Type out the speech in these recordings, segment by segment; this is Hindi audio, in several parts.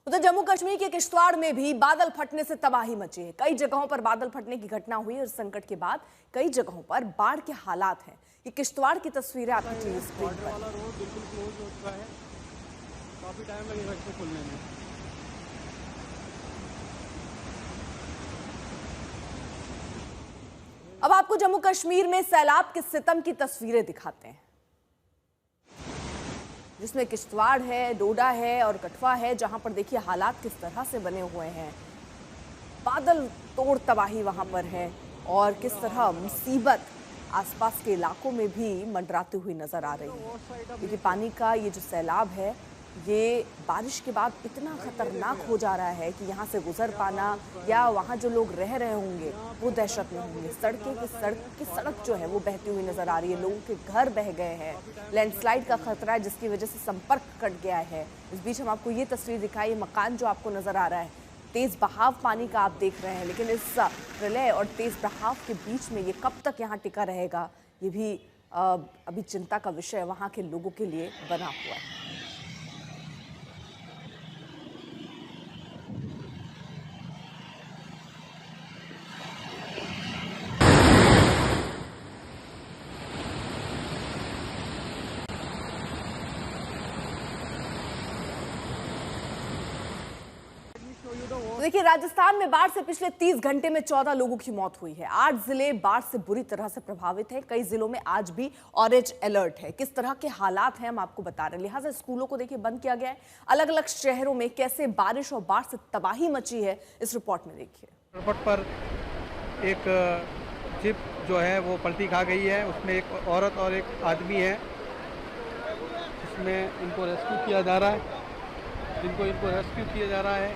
उधर जम्मू कश्मीर के किश्तवाड़ में भी बादल फटने से तबाही मची है। कई जगहों पर बादल फटने की घटना हुई और संकट के बाद कई जगहों पर बाढ़ के हालात हैं। ये किश्तवाड़ की तस्वीरें आपकी टीवी स्क्रीन पर। वाला रोड बिल्कुल क्लोज हो चुका है, काफी टाइम लगेगा इसको खुलने में। अब आपको जम्मू कश्मीर में सैलाब के सितम की तस्वीरें दिखाते हैं, जिसमें किश्तवाड़ है, डोडा है और कठुआ है, जहां पर देखिए हालात किस तरह से बने हुए हैं। बादल तोड़ तबाही वहां पर है और किस तरह मुसीबत आसपास के इलाकों में भी मंडराती हुई नजर आ रही है। क्योंकि पानी का ये जो सैलाब है, ये बारिश के बाद इतना खतरनाक हो जा रहा है कि यहाँ से गुजर पाना या वहाँ जो लोग रह रहे होंगे वो दहशत में होंगे। सड़क जो है वो बहती हुई नजर आ रही है, लोगों के घर बह गए हैं, लैंडस्लाइड का खतरा है जिसकी वजह से संपर्क कट गया है। इस बीच हम आपको ये तस्वीर दिखाई, मकान जो आपको नजर आ रहा है, तेज बहाव पानी का आप देख रहे हैं, लेकिन इस प्रलय और तेज बहाव के बीच में ये कब तक यहाँ टिका रहेगा, ये भी अभी चिंता का विषय वहाँ के लोगों के लिए बना हुआ है। देखिए, राजस्थान में बाढ़ से पिछले 30 घंटे में 14 लोगों की मौत हुई है। 8 जिले बाढ़ से बुरी तरह से प्रभावित हैं। कई जिलों में आज भी ऑरेंज अलर्ट है। किस तरह के हालात हैं हम आपको बता रहे हैं। लिहाजा स्कूलों को देखिए बंद किया गया है। अलग अलग शहरों में कैसे बारिश और बाढ़ से तबाही मची है, इस रिपोर्ट में देखिए। एयरपोर्ट पर एक जिप जो है वो पलटी खा गई है, उसमें एक औरत और एक आदमी है। इसमें इनको रेस्क्यू किया जा रहा है।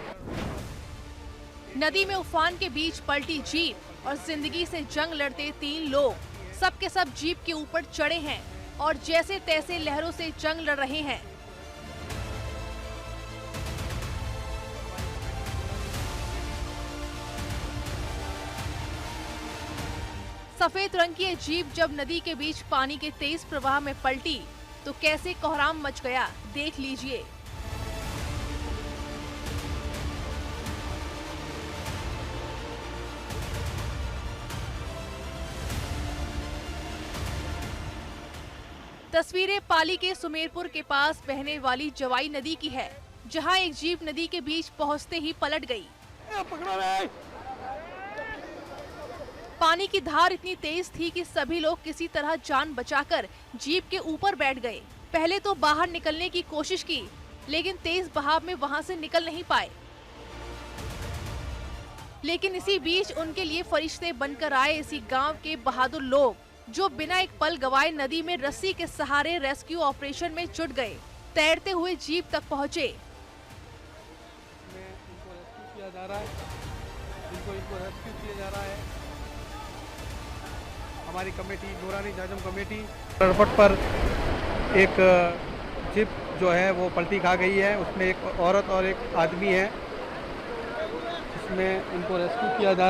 नदी में उफान के बीच पलटी जीप और जिंदगी से जंग लड़ते 3 लोग सब के सब जीप के ऊपर चढ़े हैं और जैसे तैसे लहरों से जंग लड़ रहे हैं। सफेद रंग की ये जीप जब नदी के बीच पानी के तेज प्रवाह में पलटी तो कैसे कोहराम मच गया, देख लीजिए। तस्वीरें पाली के सुमेरपुर के पास बहने वाली जवाई नदी की है, जहां एक जीप नदी के बीच पहुंचते ही पलट गई। पानी की धार इतनी तेज थी कि सभी लोग किसी तरह जान बचाकर जीप के ऊपर बैठ गए। पहले तो बाहर निकलने की कोशिश की, लेकिन तेज बहाव में वहां से निकल नहीं पाए। लेकिन इसी बीच उनके लिए फरिश्ते बनकर आए इसी गांव के बहादुर लोग, जो बिना एक पल गवाए नदी में रस्सी के सहारे रेस्क्यू ऑपरेशन में जुट गए। तैरते हुए जीप तक पहुंचे। इनको रेस्क्यू किया जा रहा है। हमारी कमेटी, नूरानी जाजम कमेटी। एयरपोर्ट पर एक जिप जो है वो पलटी खा गई है, उसमें एक औरत और एक आदमी है। इसमें इनको रेस्क्यू किया जा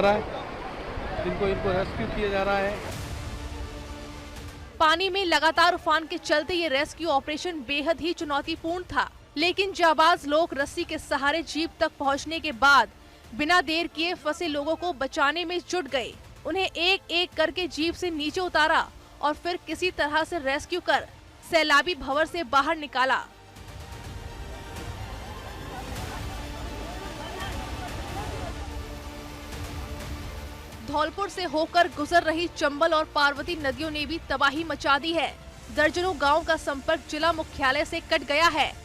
रहा है। पानी में लगातार उफान के चलते ये रेस्क्यू ऑपरेशन बेहद ही चुनौतीपूर्ण था, लेकिन जाबाज लोग रस्सी के सहारे जीप तक पहुंचने के बाद बिना देर किए फंसे लोगों को बचाने में जुट गए। उन्हें एक एक करके जीप से नीचे उतारा और फिर किसी तरह से रेस्क्यू कर सैलाबी भंवर से बाहर निकाला। धौलपुर से होकर गुजर रही चंबल और पार्वती नदियों ने भी तबाही मचा दी है। दर्जनों गांव का संपर्क जिला मुख्यालय से कट गया है।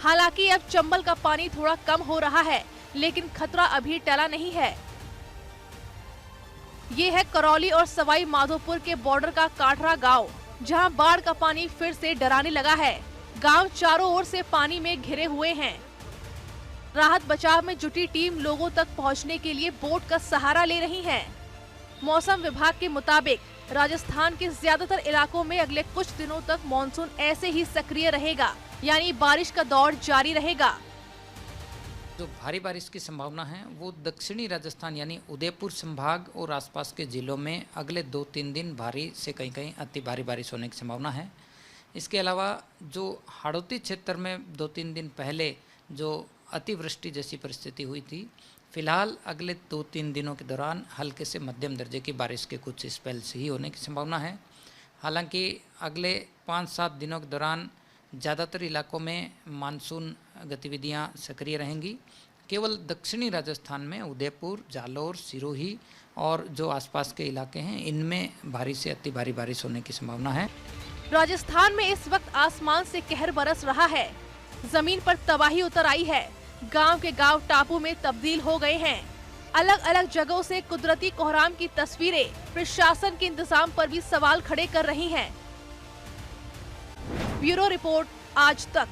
हालांकि अब चंबल का पानी थोड़ा कम हो रहा है, लेकिन खतरा अभी टला नहीं है। ये है करौली और सवाई माधोपुर के बॉर्डर का काठरा गांव, जहां बाढ़ का पानी फिर से डराने लगा है। गांव चारों ओर से पानी में घिरे हुए हैं। राहत बचाव में जुटी टीम लोगों तक पहुंचने के लिए बोट का सहारा ले रही है। मौसम विभाग के मुताबिक राजस्थान के ज्यादातर इलाकों में अगले कुछ दिनों तक मानसून ऐसे ही सक्रिय रहेगा, यानी बारिश का दौर जारी रहेगा। जो भारी बारिश की संभावना है वो दक्षिणी राजस्थान यानी उदयपुर संभाग और आसपास के जिलों में अगले 2-3 दिन भारी से कहीं कहीं अति भारी बारिश होने की संभावना है। इसके अलावा जो हाड़ौती क्षेत्र में 2-3 दिन पहले जो अतिवृष्टि जैसी परिस्थिति हुई थी, फिलहाल अगले 2-3 दिनों के दौरान हल्के से मध्यम दर्जे की बारिश के कुछ स्पेल्स ही होने की संभावना है। हालांकि अगले 5-7 दिनों के दौरान ज़्यादातर इलाकों में मानसून गतिविधियां सक्रिय रहेंगी। केवल दक्षिणी राजस्थान में उदयपुर, जालौर, सिरोही और जो आसपास के इलाके हैं, इनमें भारी से अति भारी बारिश होने की संभावना है। राजस्थान में इस वक्त आसमान से कहर बरस रहा है। जमीन पर तबाही उतर आई है। गांव के गांव टापू में तब्दील हो गए हैं। अलग अलग जगहों से कुदरती कोहराम की तस्वीरें प्रशासन के इंतजाम पर भी सवाल खड़े कर रही हैं। ब्यूरो रिपोर्ट, आज तक।